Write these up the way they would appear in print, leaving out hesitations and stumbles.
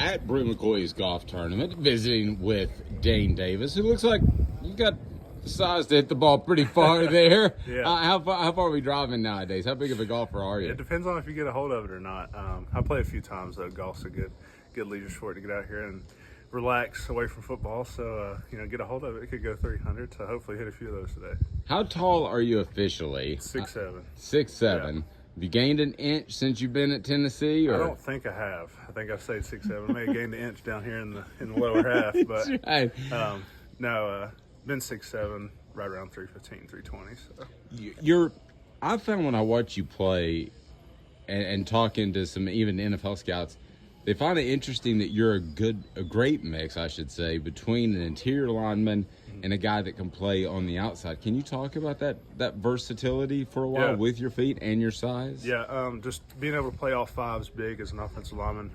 at Bru McCoy's golf tournament, visiting with Dayne Davis, who looks like you got the size to hit the ball pretty far there. Yeah. How far are we driving nowadays? How big of a golfer are you? It depends on if you get a hold of it or not. I play a few times, though. Golf's a good leisure sport to get out here and relax away from football. So, get a hold of it. It could go 300, so hopefully hit a few of those today. How tall are you officially? 6'7". 6'7". Yeah. Have you gained an inch since you've been at Tennessee? Or? I don't think I have. I think I've stayed 6'7". I may have gained an inch down here in the lower half, but right. Been 6'7", right around 315, 320. So I found when I watch you play and talking to some even NFL scouts, they find it interesting that you're a great mix, I should say, between an interior lineman and a guy that can play on the outside. Can you talk about that versatility for a while with your feet and your size? Yeah, just being able to play all fives big as an offensive lineman.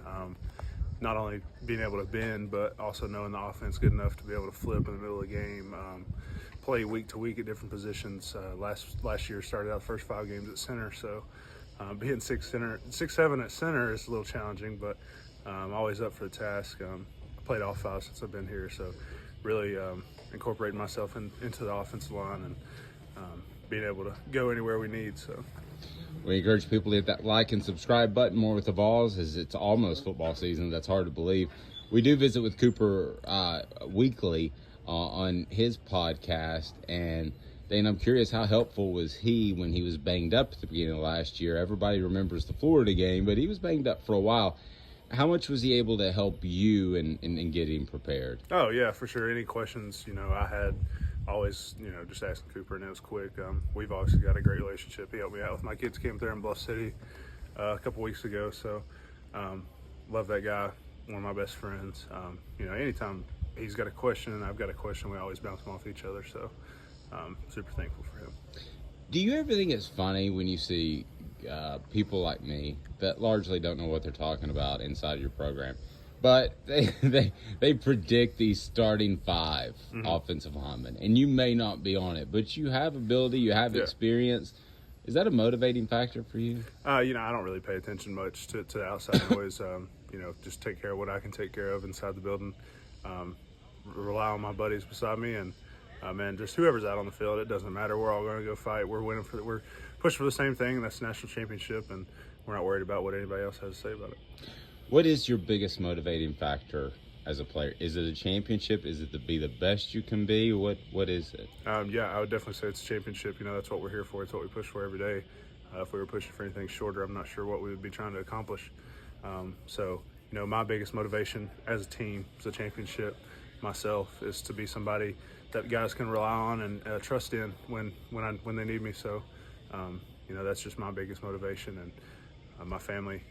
Not only being able to bend, but also knowing the offense good enough to be able to flip in the middle of the game. Play week to week at different positions. Last year started out the first 5 games at center, so being 6'7" at center is a little challenging, but I'm always up for the task. I played all 5 since I've been here, so really incorporating myself into the offensive line and being able to go anywhere we need. So we encourage people to hit that like and subscribe button more with the Vols, as it's almost football season. That's hard to believe. We do visit with Cooper weekly on his podcast, and Dane, I'm curious, how helpful was he when he was banged up at the beginning of last year? Everybody remembers the Florida game, but he was banged up for a while. How much was he able to help you in getting prepared? Oh, yeah, for sure. Any questions, I had always, just asking Cooper, and it was quick. We've obviously got a great relationship. He helped me out with my kids' camp there in Bluff City a couple weeks ago. So love that guy, one of my best friends. Anytime he's got a question and I've got a question, we always bounce them off each other. So super thankful for him. Do you ever think it's funny when you see people like me that largely don't know what they're talking about inside your program, but they predict these starting 5 offensive linemen, and you may not be on it, but you have ability, you have experience. Is that a motivating factor for you? I don't really pay attention much to the outside noise. Just take care of what I can take care of inside the building. Rely on my buddies beside me, and just whoever's out on the field, it doesn't matter. We're all going to go fight. We're we're pushing for the same thing, and that's the national championship, and we're not worried about what anybody else has to say about it. What is your biggest motivating factor as a player? Is it a championship? Is it to be the best you can be? What is it? I would definitely say it's a championship. That's what we're here for. It's what we push for every day. If we were pushing for anything shorter, I'm not sure what we would be trying to accomplish. My biggest motivation as a team, as a championship, myself, is to be somebody that guys can rely on and trust in when they need me. So, that's just my biggest motivation, and my family,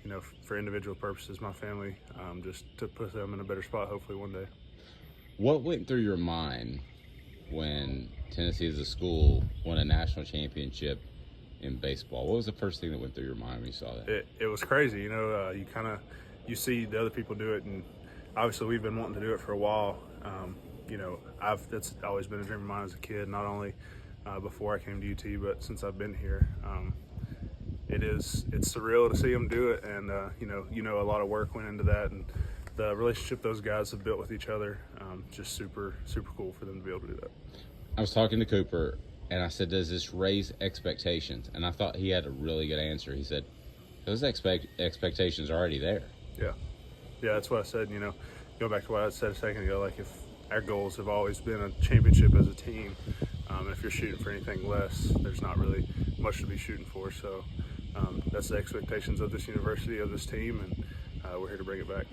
for individual purposes, my family, just to put them in a better spot hopefully one day. What went through your mind when Tennessee as a school won a national championship in baseball? What was the first thing that went through your mind when you saw that? It was crazy. You see the other people do it, and obviously we've been wanting to do it for a while. That's always been a dream of mine as a kid, not only before I came to UT, but since I've been here. It's surreal to see them do it, and a lot of work went into that, and the relationship those guys have built with each other, just super cool for them to be able to do that. I was talking to Cooper, and I said, does this raise expectations? And I thought he had a really good answer. He said, those expectations are already there. Yeah, that's what I said. Go back to what I said a second ago, like if our goals have always been a championship as a team, and if you're shooting for anything less, there's not really much to be shooting for. So that's the expectations of this university, of this team, and we're here to bring it back.